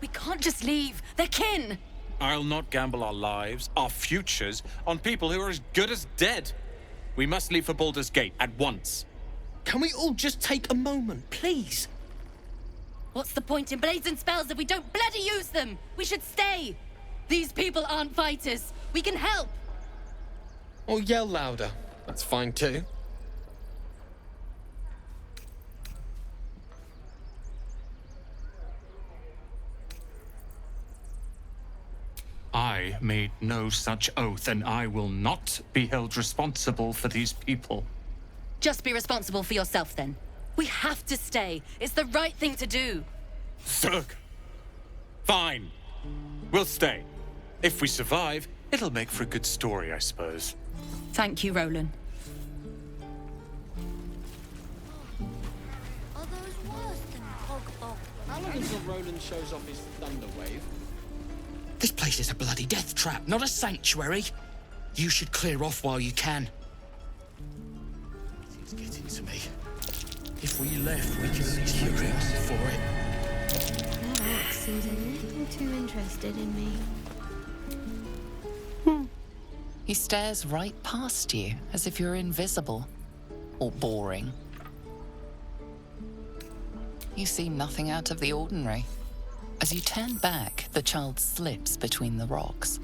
We can't just leave. They're kin. I'll not gamble our lives, our futures, on people who are as good as dead. We must leave for Baldur's Gate at once. Can we all just take a moment, please? What's the point in blazing spells if we don't bloody use them? We should stay. These people aren't fighters. We can help. Or yell louder. That's fine too. I made no such oath, and I will not be held responsible for these people. Just be responsible for yourself, then. We have to stay. It's the right thing to do. Zerg. Fine. We'll stay. If we survive, it'll make for a good story, I suppose. Thank you, Roland. Are those worse than Pog? How long until Roland shows off his thunder wave? This place is a bloody death trap, not a sanctuary. You should clear off while you can. It's getting to me. If we left, we could at least look out for it. That ox seems a little too interested in me. He stares right past you, as if you're invisible. Or boring. You see nothing out of the ordinary. As you turn back, the child slips between the rocks.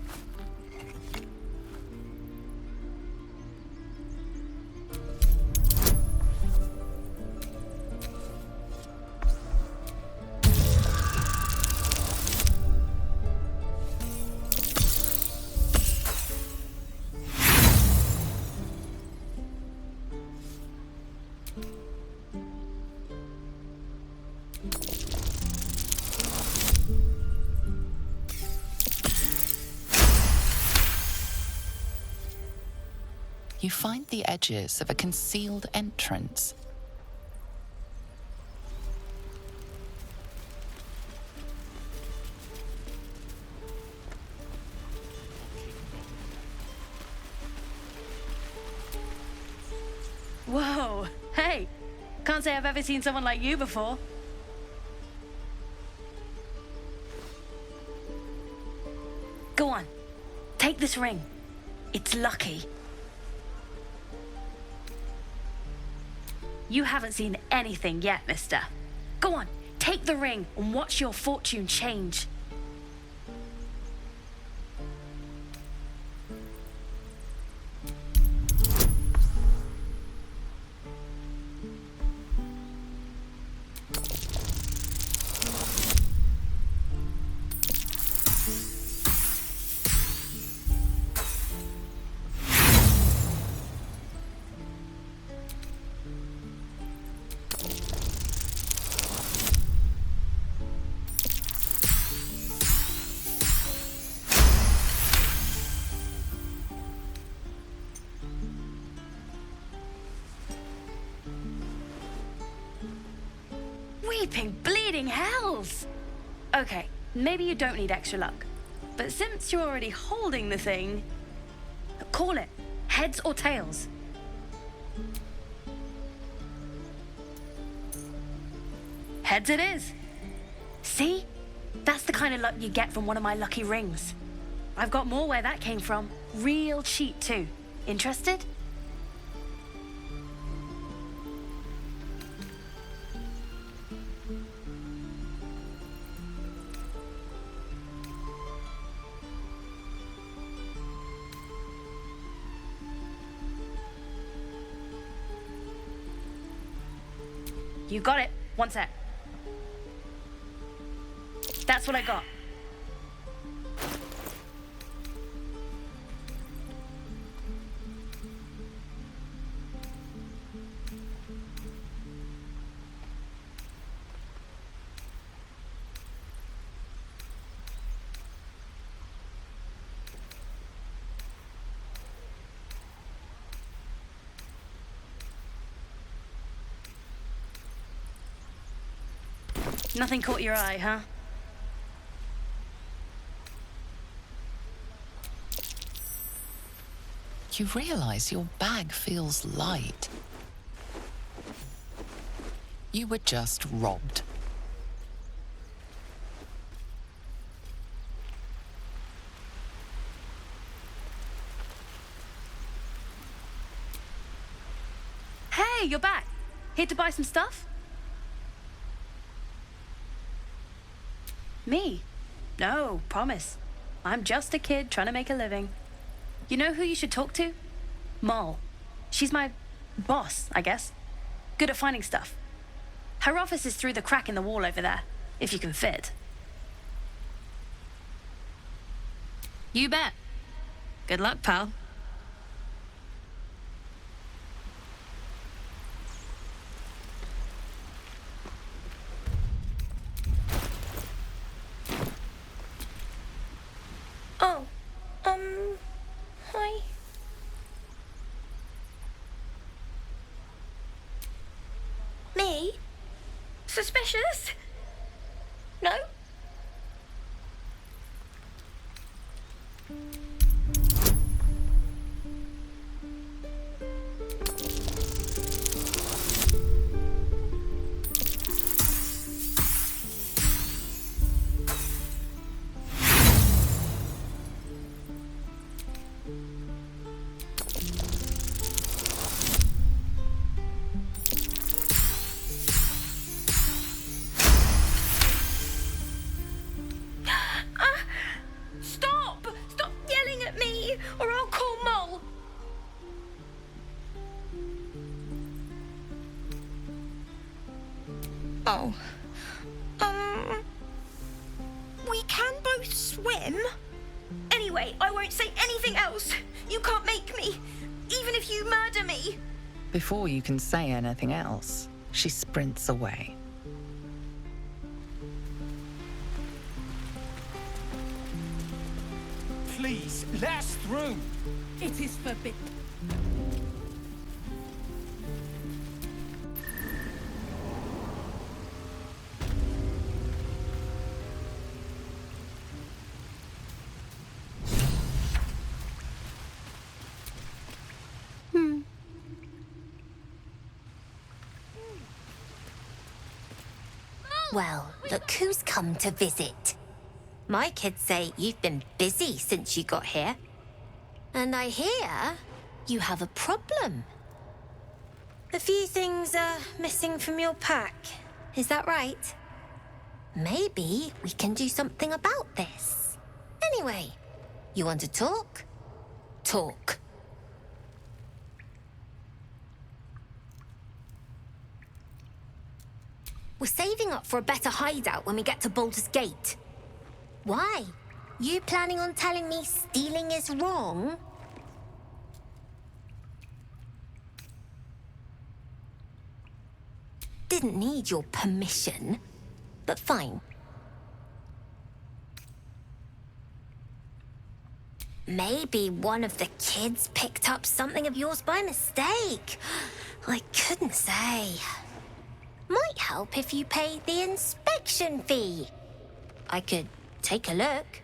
You find the edges of a concealed entrance. Whoa, hey, can't say I've ever seen someone like you before. Go on, take this ring. It's lucky. You haven't seen anything yet, mister. Go on, take the ring and watch your fortune change. Weeping bleeding hells! Okay, maybe you don't need extra luck. But since you're already holding the thing, call it. Heads or tails? Heads it is. See? That's the kind of luck you get from one of my lucky rings. I've got more where that came from. Real cheap too. Interested? You got it. One sec. That's what I got. Nothing caught your eye, huh? You realize your bag feels light. You were just robbed. Hey, you're back. Here to buy some stuff? Me? No, promise. I'm just a kid trying to make a living. You know who you should talk to? Moll. She's my boss, I guess. Good at finding stuff. Her office is through the crack in the wall over there, if you can fit. You bet. Good luck, pal. Oh, hi. Me? Suspicious? No? Stop! Stop yelling at me, or I'll call Moll. Oh. We can both swim. Anyway, I won't say anything else. You can't make me, even if you murder me. Before you can say anything else, she sprints away. Please, let us through. It is forbidden. Well, look who's come to visit. My kids say you've been busy since you got here. And I hear you have a problem. A few things are missing from your pack. Is that right? Maybe we can do something about this. Anyway, you want to talk? Talk. We're saving up for a better hideout when we get to Baldur's Gate. Why? You planning on telling me stealing is wrong? Didn't need your permission, but fine. Maybe one of the kids picked up something of yours by mistake. I couldn't say. Might help if you paid the inspection fee. I could take a look.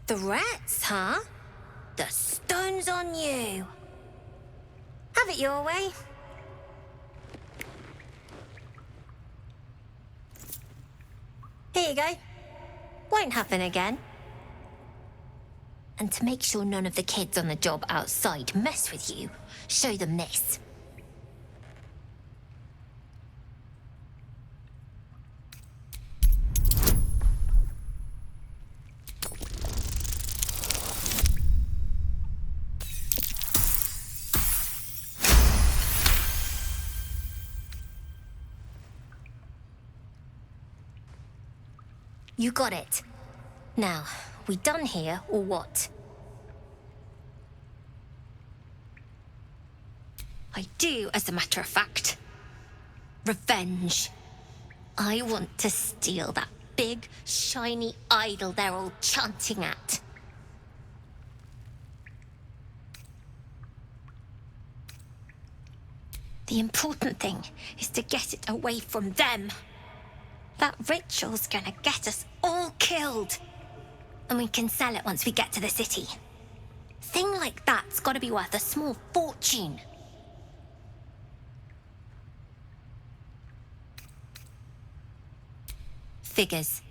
The rats, huh? The stone's on you. Have it your way. Here you go. Won't happen again. And to make sure none of the kids on the job outside mess with you, show them this. You got it. Now, we done here, or what? I do, as a matter of fact. Revenge. I want to steal that big, shiny idol they're all chanting at. The important thing is to get it away from them. That ritual's gonna get us all killed. And we can sell it once we get to the city. Thing like that's gotta be worth a small fortune. Figures.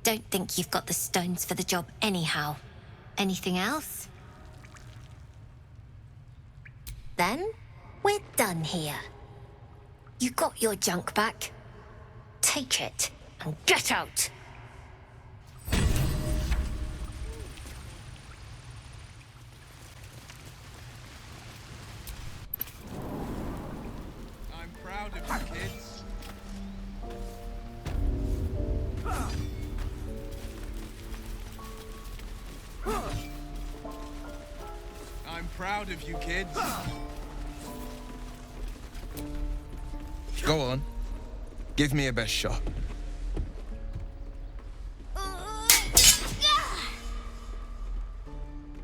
Don't think you've got the stones for the job anyhow. Anything else? Then, we're done here. You got your junk back. Take it and get out. I'm proud of you, kids. I'm proud of you, kids. Go on. Give me a best shot.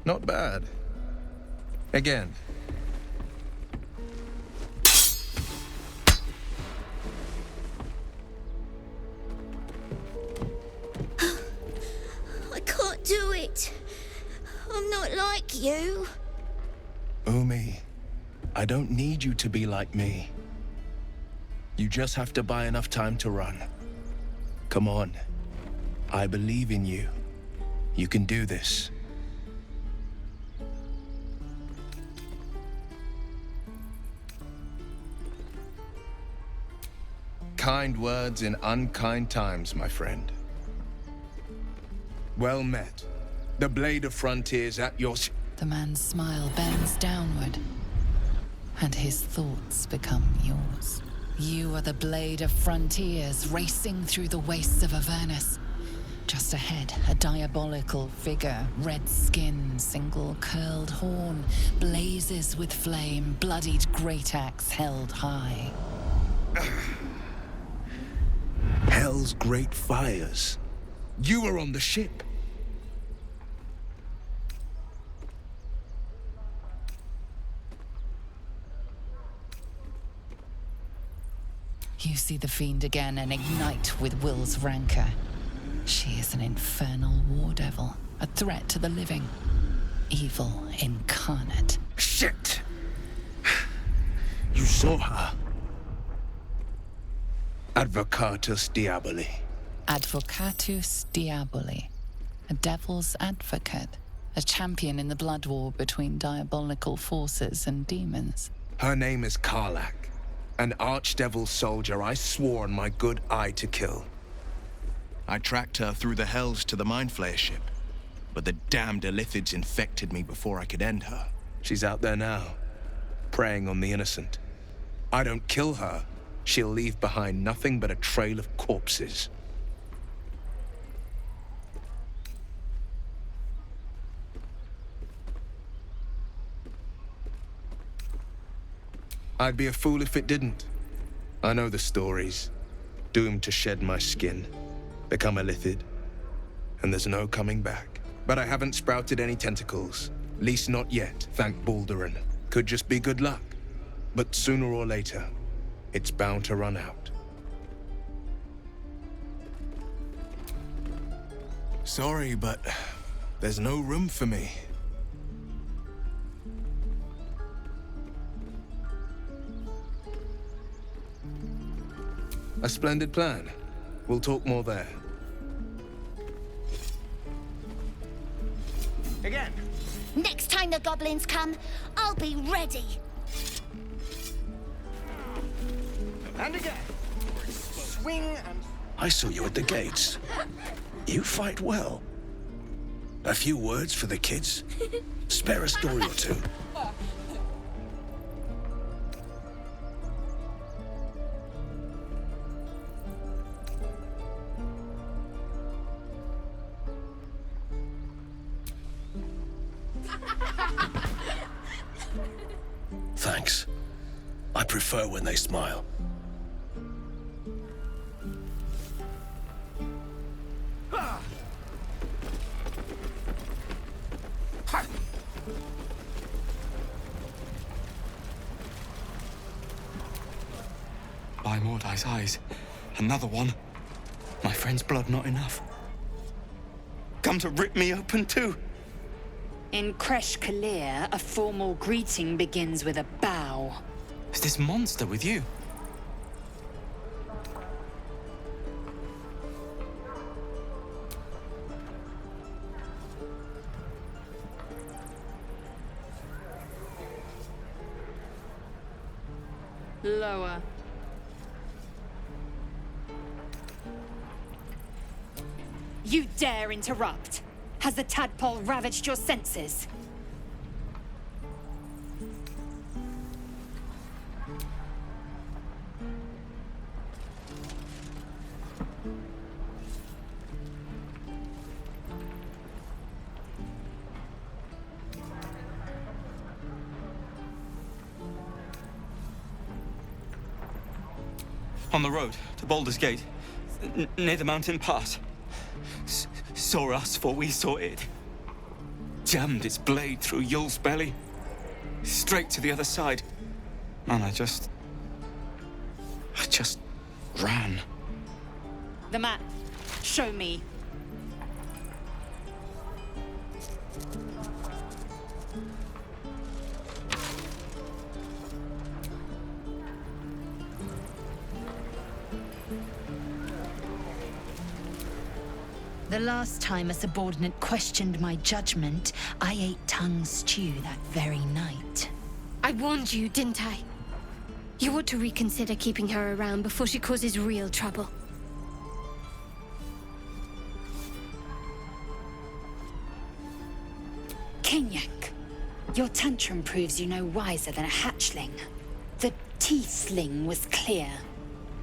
Not bad. Again. I can't do it. I'm not like you. Umi, I don't need you to be like me. You just have to buy enough time to run. Come on. I believe in you. You can do this. Kind words in unkind times, my friend. Well met. The blade of frontiers at your... The man's smile bends downward, and his thoughts become yours. You are the blade of frontiers racing through the wastes of Avernus. Just ahead, a diabolical figure, red skin, single curled horn, blazes with flame, bloodied great axe held high. Hell's great fires. You were on the ship. You see the fiend again and ignite with Will's rancor. She is an infernal war devil, a threat to the living. Evil incarnate. Shit! You saw her. Advocatus Diaboli. Advocatus Diaboli. A devil's advocate. A champion in the blood war between diabolical forces and demons. Her name is Karlach. An archdevil soldier I swore on my good eye to kill. I tracked her through the hells to the Mind Flayer ship, but the damned Illithids infected me before I could end her. She's out there now, preying on the innocent. I don't kill her, she'll leave behind nothing but a trail of corpses. I'd be a fool if it didn't. I know the stories. Doomed to shed my skin, become a Illithid, and there's no coming back. But I haven't sprouted any tentacles. Least not yet, thank Baldurin. Could just be good luck. But sooner or later, it's bound to run out. Sorry, but there's no room for me. A splendid plan. We'll talk more there. Again. Next time the goblins come, I'll be ready. And again. Swing and... I saw you at the gates. You fight well. A few words for the kids? Spare a story or two. Thanks. I prefer when they smile. By Mordai's eyes, another one. My friend's blood not enough. Come to rip me open too. In Quelque, a formal greeting begins with a bow. Is this monster with you? Lower. You dare interrupt? Has the tadpole ravaged your senses? On the road to Baldur's Gate, near the mountain pass. Saw us, for we saw it. Jammed its blade through Yul's belly, straight to the other side. And I just ran. The map. Show me. The last time a subordinate questioned my judgment, I ate tongue stew that very night. I warned you, didn't I? You ought to reconsider keeping her around before she causes real trouble. Kenyak, your tantrum proves you no wiser than a hatchling. The teethling was clear.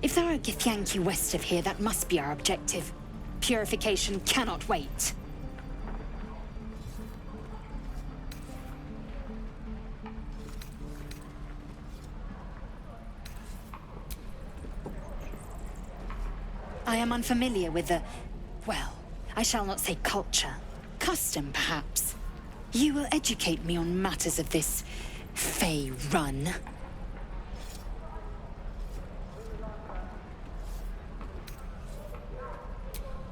If there are Githyanki west of here, that must be our objective. Purification cannot wait. I am unfamiliar with the, well, I shall not say culture. Custom, perhaps. You will educate me on matters of this Fey run.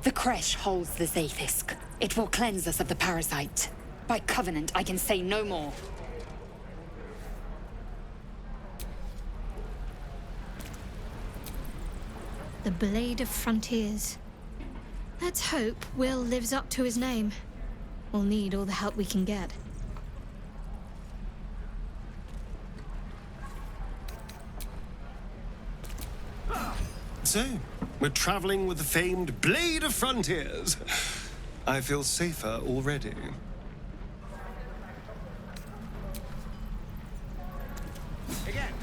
The creche holds the Zaithisk. It will cleanse us of the parasite. By covenant, I can say no more. The Blade of Frontiers. Let's hope Will lives up to his name. We'll need all the help we can get. So, we're traveling with the famed Blade of Frontiers. I feel safer already. Again.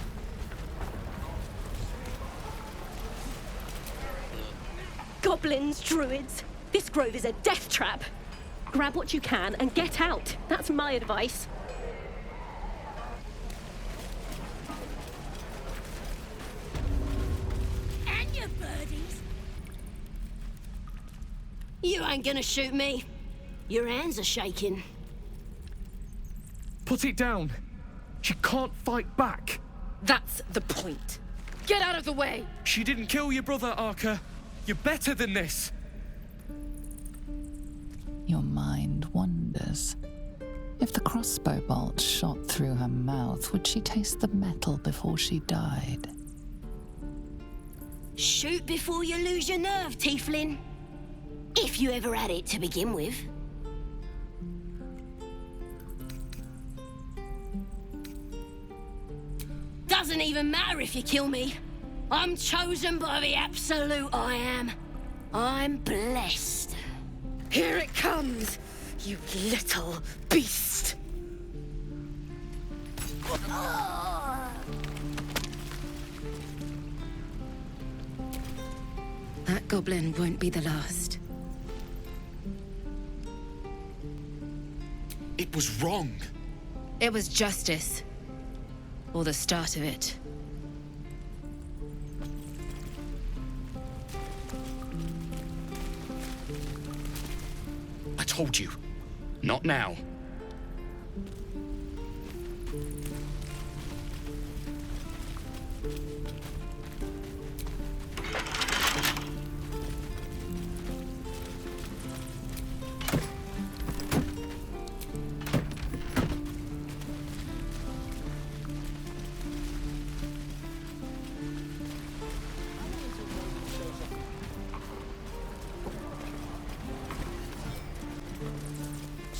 Goblins, druids. This grove is a death trap. Grab what you can and get out. That's my advice. And your birdies. You ain't gonna shoot me. Your hands are shaking. Put it down. She can't fight back. That's the point. Get out of the way! She didn't kill your brother, Arca. You're better than this. Your mind wanders. If the crossbow bolt shot through her mouth, would she taste the metal before she died? Shoot before you lose your nerve, Tieflin. If you ever had it to begin with. Doesn't even matter if you kill me. I'm chosen by the Absolute, I am. I'm blessed. Here it comes, you little beast! That goblin won't be the last. It was wrong. It was justice. Or the start of it. I told you. Not now.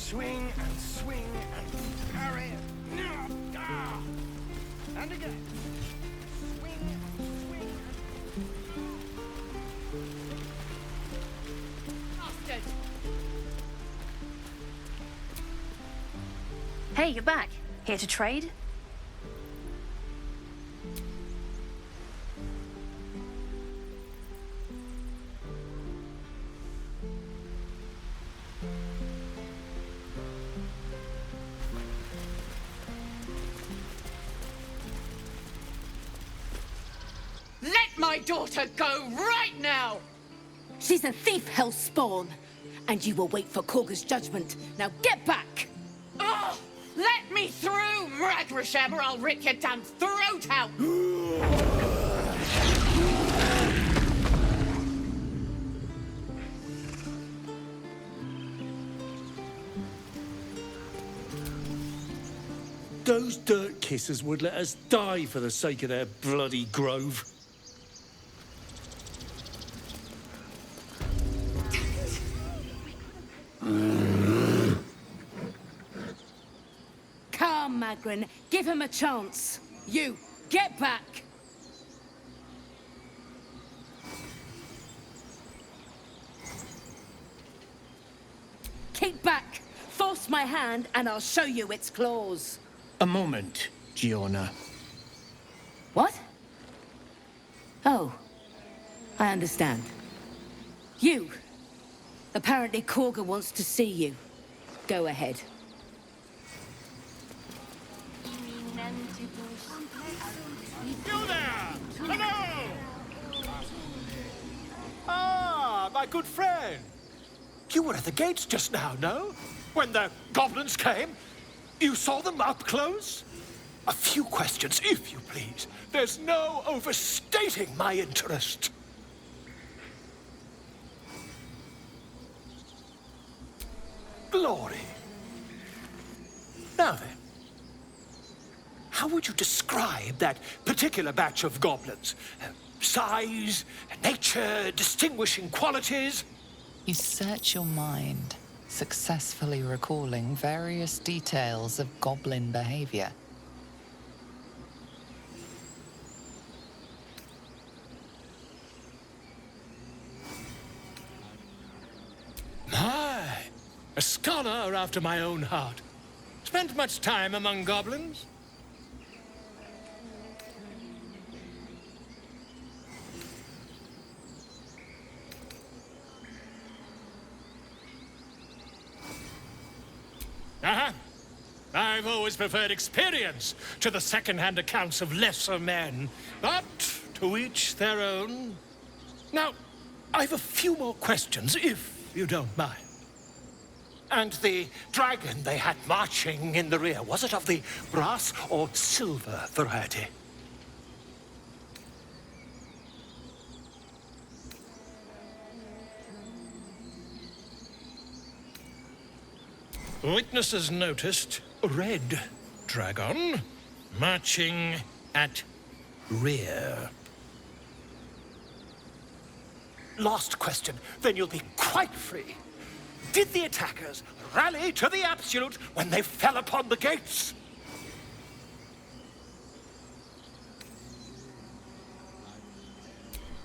Swing and swing and parry. Ah! And again. Swing, swing. Bastard! Hey, you're back. Here to trade? Let my daughter go right now! She's a thief, hellspawn. And you will wait for Korga's judgment. Now get back! Oh! Let me through, Mragrasham, or I'll rip your damn throat out! Those dirt kissers would let us die for the sake of their bloody grove. Come, Magrin. Give him a chance. You, get back! Keep back! Force my hand and I'll show you its claws. A moment, Giona. What? Oh, I understand. You. Apparently Korga wants to see you. Go ahead. You there! Hello! Ah, my good friend. You were at the gates just now, no? When the goblins came? You saw them up close? A few questions, if you please. There's no overstating my interest. Glory. Now then, how would you describe that particular batch of goblins? Size, nature, distinguishing qualities? You search your mind, successfully recalling various details of goblin behavior. My, a scholar after my own heart. Spent much time among goblins? I've always preferred experience to the second-hand accounts of lesser men. But to each their own. Now, I've a few more questions, if you don't mind. And the dragon they had marching in the rear, was it of the brass or silver variety? Witnesses noticed a red dragon marching at rear. Last question, then you'll be quite free. Did the attackers rally to the absolute when they fell upon the gates?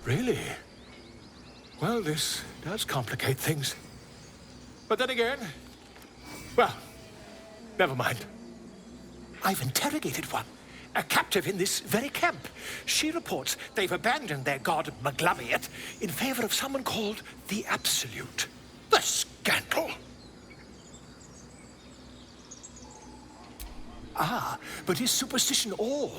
Really? Well, this does complicate things. But then again, well, never mind. I've interrogated one, a captive in this very camp. She reports they've abandoned their god Maglabiat in favor of someone called the Absolute. The scandal! Ah, but is superstition all?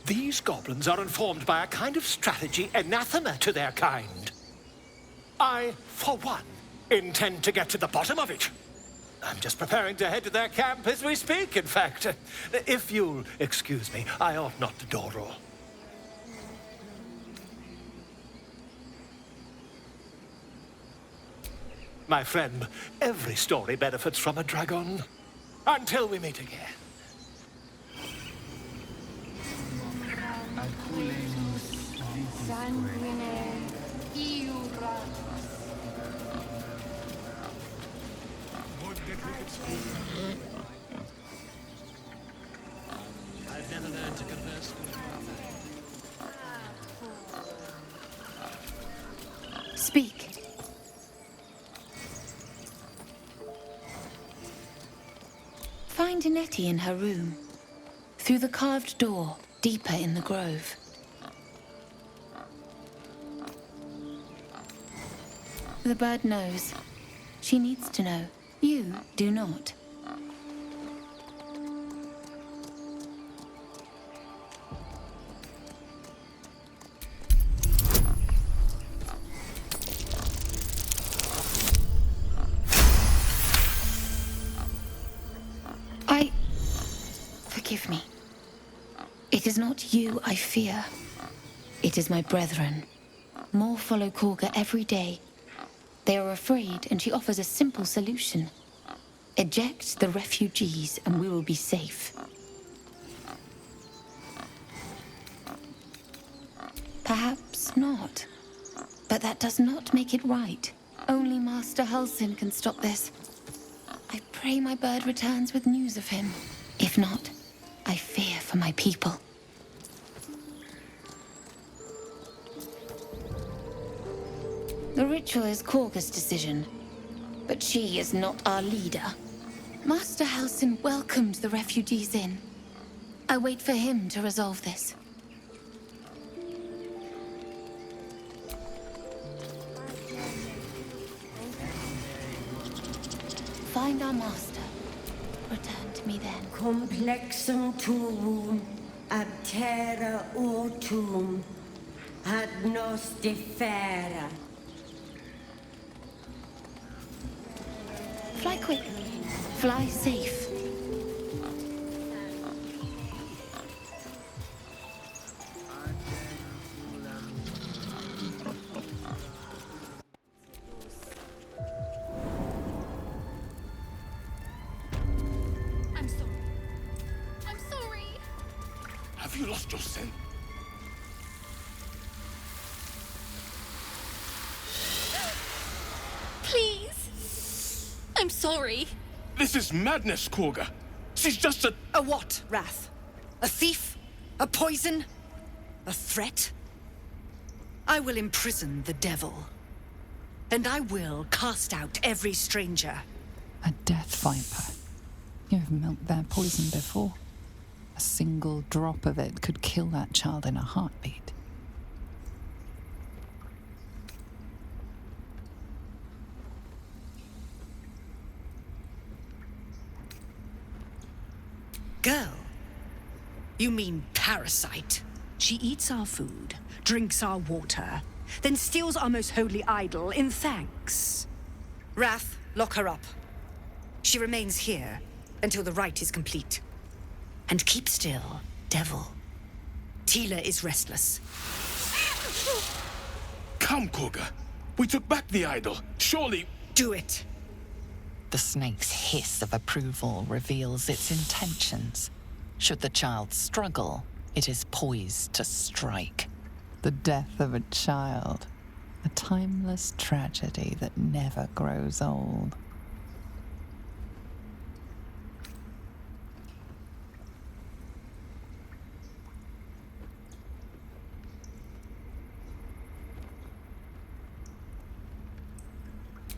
These goblins are informed by a kind of strategy anathema to their kind. I, for one, intend to get to the bottom of it. I'm just preparing to head to their camp as we speak, in fact. If you'll excuse me, I ought not to dawdle. My friend, every story benefits from a dragon. Until we meet again. I've never learned to converse with Speak. Find Nettie in her room. Through the carved door, deeper in the grove. The bird knows. She needs to know. You do not. Forgive me. It is not you I fear. It is my brethren. More follow Quelque every day. They are afraid, and she offers a simple solution. Eject the refugees, and we will be safe. Perhaps not. But that does not make it right. Only Master Halsin can stop this. I pray my bird returns with news of him. If not, I fear for my people. The ritual is Quelle's decision, but she is not our leader. Master Halsin welcomed the refugees in. I wait for him to resolve this. Find our master. Return to me then. Complexum tuum, ab terra autum, ad nos defera. Fly quick. Fly safe. I'm sorry. I'm sorry. Have you lost your scent? Please. I'm sorry. This is madness, Quelque. She's just a... A what, Wrath? A thief? A poison? A threat? I will imprison the devil. And I will cast out every stranger. A death viper. You have milked their poison before. A single drop of it could kill that child in a heartbeat. Girl? You mean parasite? She eats our food, drinks our water, then steals our most holy idol in thanks. Wrath, lock her up. She remains here until the rite is complete. And keep still, devil. Tila is restless. Come, Quelque. We took back the idol. Surely... Do it. The snake's hiss of approval reveals its intentions. Should the child struggle, it is poised to strike. The death of a child. A timeless tragedy that never grows old.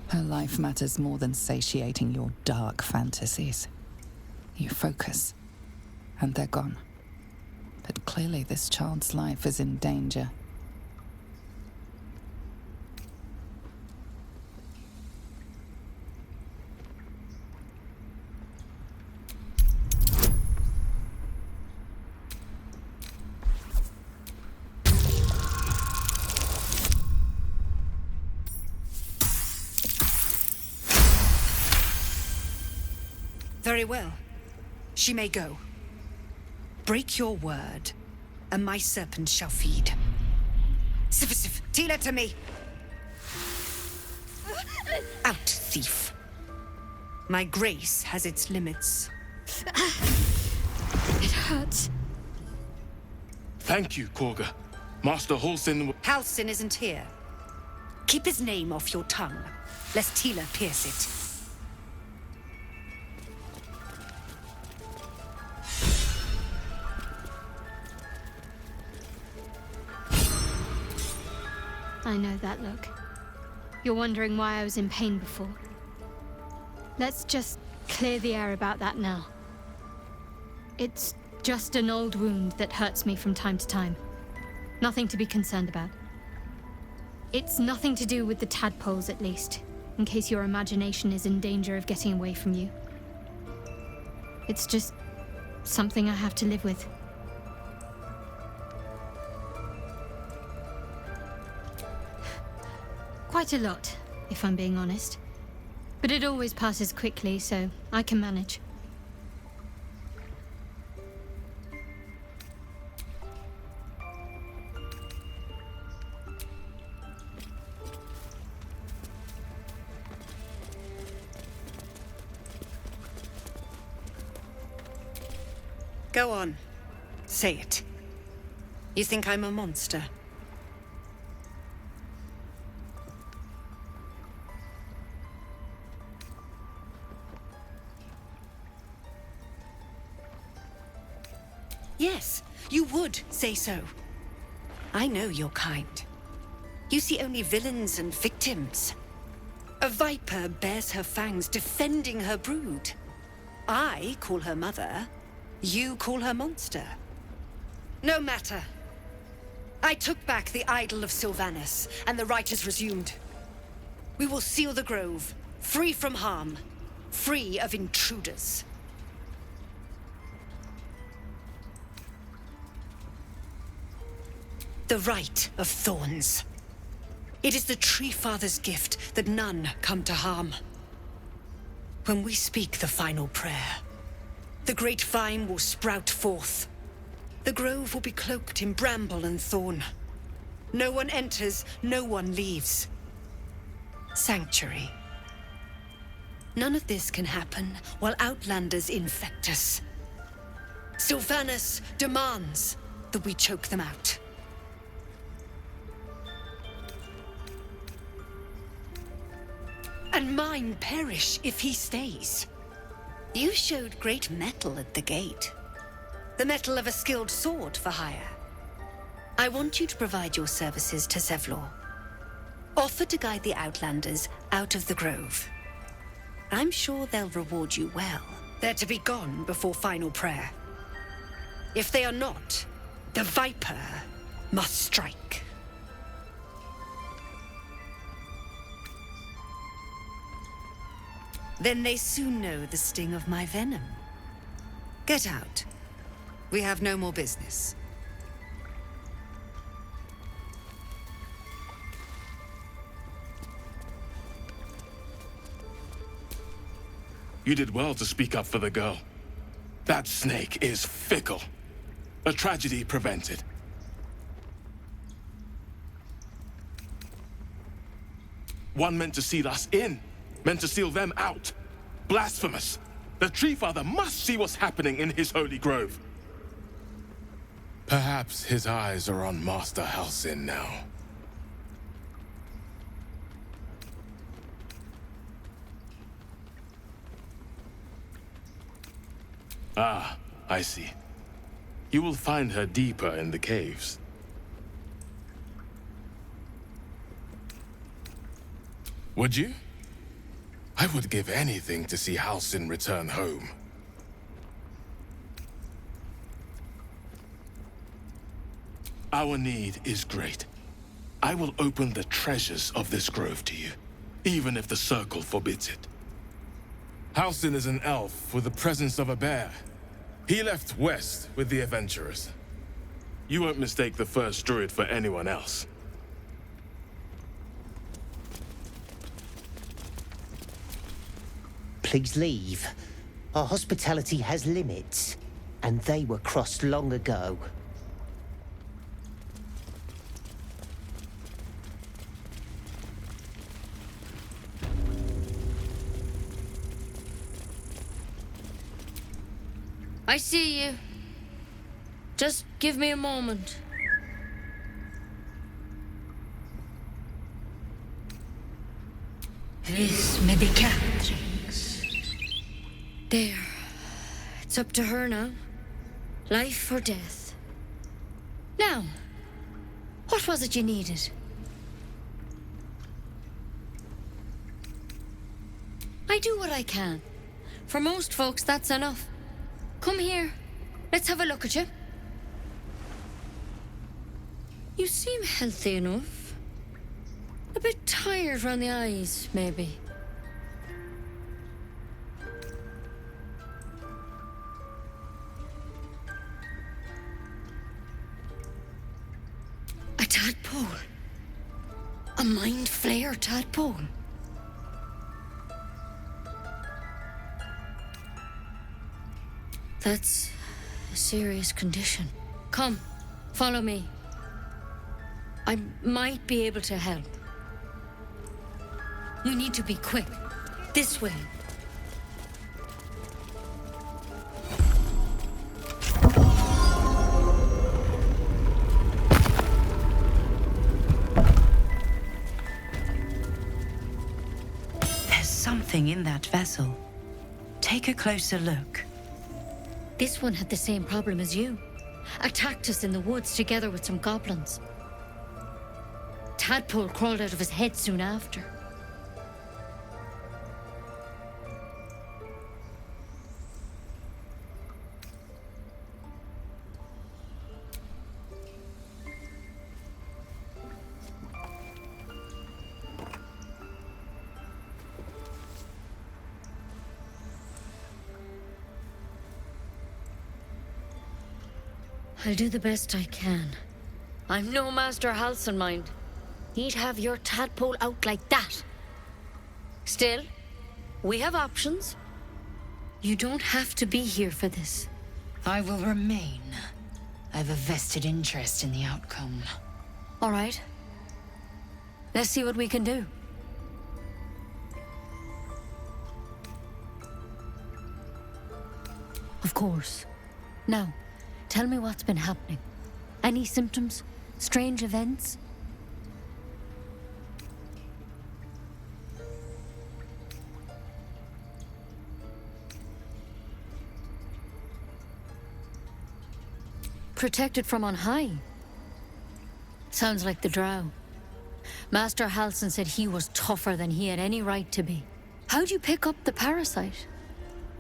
Her life matters more than satiating your dark fantasies. You focus, and they're gone. But clearly this child's life is in danger. Very well. She may go. Break your word, and my serpent shall feed. Sif, Tila to me! Out, thief. My grace has its limits. It hurts. Thank you, Quelque. Master Halsin... Halsin isn't here. Keep his name off your tongue, lest Tila pierce it. I know that look. You're wondering why I was in pain before. Let's just clear the air about that now. It's just an old wound that hurts me from time to time. Nothing to be concerned about. It's nothing to do with the tadpoles, at least, in case your imagination is in danger of getting away from you. It's just something I have to live with. Quite a lot, if I'm being honest. But it always passes quickly, so I can manage. Go on. Say it. You think I'm a monster? Yes, you would say so. I know your kind. You see only villains and victims. A viper bears her fangs defending her brood. I call her mother. You call her monster. No matter. I took back the idol of Sylvanus, and the rite is resumed. We will seal the grove, free from harm, free of intruders. The Rite of Thorns. It is the Tree Father's gift that none come to harm. When we speak the final prayer, the great vine will sprout forth. The grove will be cloaked in bramble and thorn. No one enters, no one leaves. Sanctuary. None of this can happen while outlanders infect us. Sylvanus demands that we choke them out. And mine perish if he stays. You showed great mettle at the gate. The mettle of a skilled sword for hire. I want you to provide your services to Zevlor. Offer to guide the Outlanders out of the grove. I'm sure they'll reward you well. They're to be gone before final prayer. If they are not, the Viper must strike. Then they soon know the sting of my venom. Get out. We have no more business. You did well to speak up for the girl. That snake is fickle. A tragedy prevented. One meant to seal us in. Meant to seal them out. Blasphemous. The Tree Father must see what's happening in his holy grove. Perhaps his eyes are on Master Halsin now. Ah, I see. You will find her deeper in the caves. Would you? I would give anything to see Halsin return home. Our need is great. I will open the treasures of this grove to you, even if the Circle forbids it. Halsin is an elf with the presence of a bear. He left west with the adventurers. You won't mistake the first druid for anyone else. Please leave. Our hospitality has limits, and they were crossed long ago. I see you. Just give me a moment. This may be Catherine. There. It's up to her now. Life or death. Now, what was it you needed? I do what I can. For most folks, that's enough. Come here. Let's have a look at you. You seem healthy enough. A bit tired around the eyes, maybe. A tadpole. A mind flayer tadpole. That's a serious condition. Come, follow me. I might be able to help. We need to be quick. This way. There's something in that vessel. Take a closer look. This one had the same problem as you. Attacked us in the woods together with some goblins. Tadpole crawled out of his head soon after. I'll do the best I can. I'm no Master Halcyon, mind. He'd have your tadpole out like that. Still, we have options. You don't have to be here for this. I will remain. I have a vested interest in the outcome. All right. Let's see what we can do. Of course. Now, tell me what's been happening. Any symptoms? Strange events? Protected from on high. Sounds like the drow. Master Halcyon said he was tougher than he had any right to be. How'd you pick up the parasite?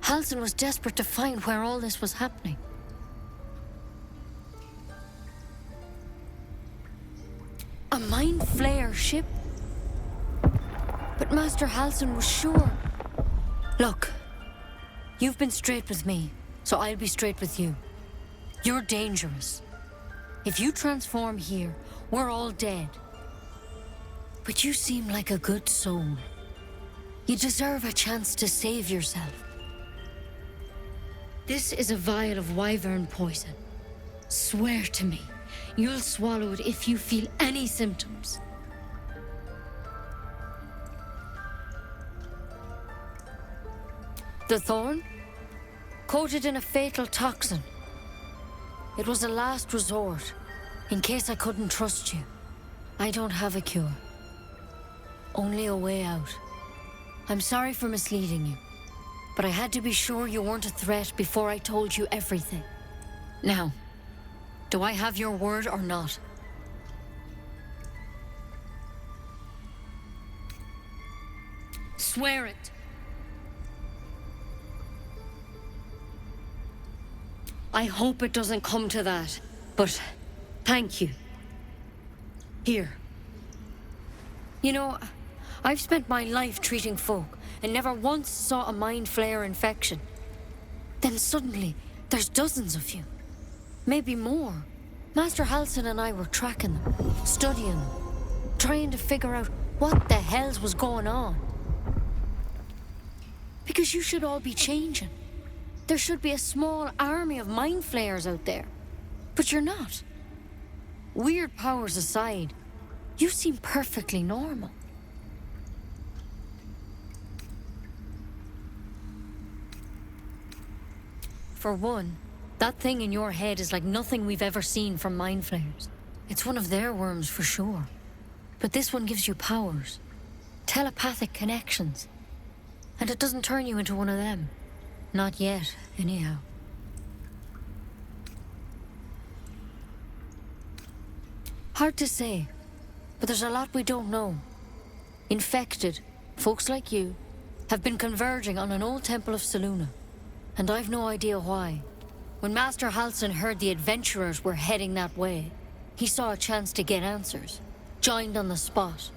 Halcyon was desperate to find where all this was happening. A mind flayer ship? But Master Halcyon was sure. Look, you've been straight with me, so I'll be straight with you. You're dangerous. If you transform here, we're all dead. But you seem like a good soul. You deserve a chance to save yourself. This is a vial of wyvern poison. Swear to me, you'll swallow it if you feel any symptoms. The thorn? Coated in a fatal toxin. It was a last resort, in case I couldn't trust you. I don't have a cure. Only a way out. I'm sorry for misleading you, but I had to be sure you weren't a threat before I told you everything. Now, do I have your word or not? Swear it. I hope it doesn't come to that, but thank you. Here. You know, I've spent my life treating folk and never once saw a mind flayer infection. Then suddenly, there's dozens of you. Maybe more. Master Halcyon and I were tracking them, studying them, trying to figure out what the hells was going on. Because you should all be changing. There should be a small army of mind flayers out there. But you're not. Weird powers aside, you seem perfectly normal. For one, that thing in your head is like nothing we've ever seen from mind flayers. It's one of their worms for sure. But this one gives you powers. Telepathic connections. And it doesn't turn you into one of them. Not yet, anyhow. Hard to say, but there's a lot we don't know. Infected, folks like you, have been converging on an old temple of Selûne, and I've no idea why. When Master Halsin heard the adventurers were heading that way, he saw a chance to get answers, joined on the spot.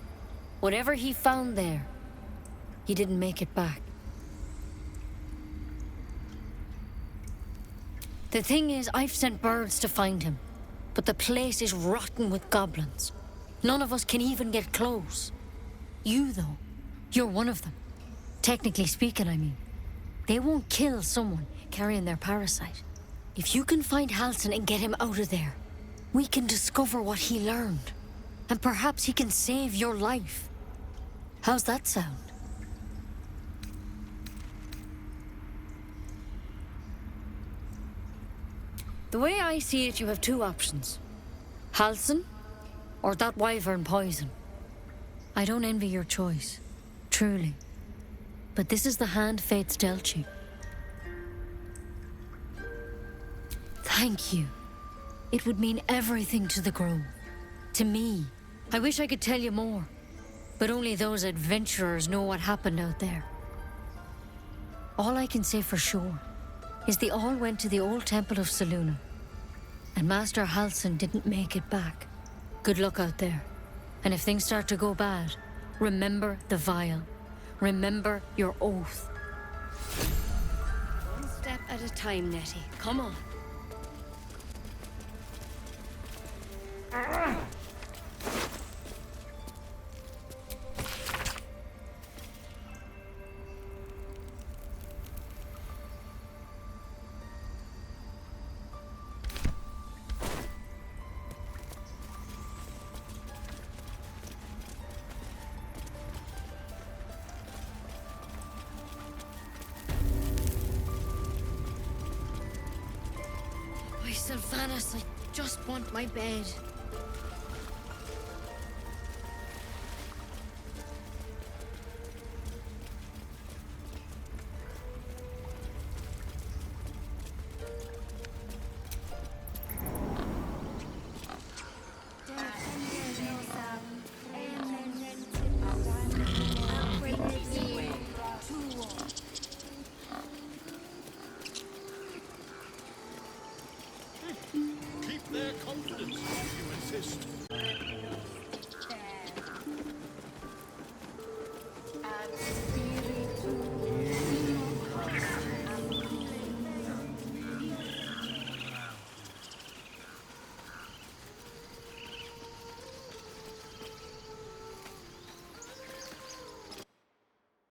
Whatever he found there, he didn't make it back. The thing is, I've sent birds to find him, but the place is rotten with goblins. None of us can even get close. You, though, you're one of them. Technically speaking, I mean. They won't kill someone carrying their parasite. If you can find Halsin and get him out of there, we can discover what he learned. And perhaps he can save your life. How's that sound? The way I see it, you have two options. Halsin, or that wyvern poison. I don't envy your choice, truly. But this is the hand fate's dealt you. Thank you. It would mean everything to the Grove. To me. I wish I could tell you more. But only those adventurers know what happened out there. All I can say for sure is they all went to the old temple of Selûne. And Master Halsin didn't make it back. Good luck out there. And if things start to go bad, remember the vial. Remember your oath. One step at a time, Nettie. Come on. Sylvanas, I just want my bed. Keep their confidence, if you insist.